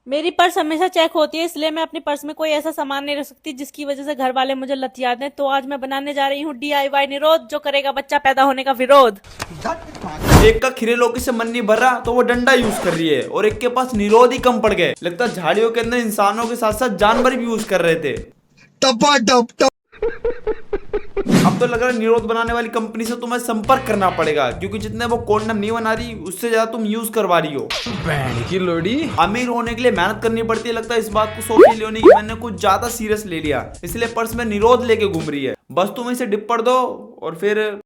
मेरी पर्स हमेशा चेक होती है, इसलिए मैं अपनी पर्स में कोई ऐसा सामान नहीं रख सकती जिसकी वजह से घर वाले मुझे लतिया दें। तो आज मैं बनाने जा रही हूँ DIY निरोध, जो करेगा बच्चा पैदा होने का विरोध। एक का खीरे लौकी से मन नहीं भर रहा तो वो डंडा यूज कर रही है, और एक के पास निरोध ही कम पड़ गए। लगता है झाड़ियों के अंदर इंसानों के साथ साथ जानवर भी यूज कर रहे थे। अब तो लग रहा है निरोध बनाने वाली कंपनी से तुम्हें संपर्क करना पड़ेगा, क्योंकि जितने वो कॉन्डम नहीं बना रही उससे ज्यादा तुम यूज करवा रही हो। बहन की लोड़ी। अमीर होने के लिए मेहनत करनी पड़ती है। लगता है इस बात को सोच लिया नहीं कि मैंने कुछ ज्यादा सीरियस ले लिया, इसलिए पर्स में निरोध लेके घूम रही है। बस तुम इसे डिप पड़ दो और फिर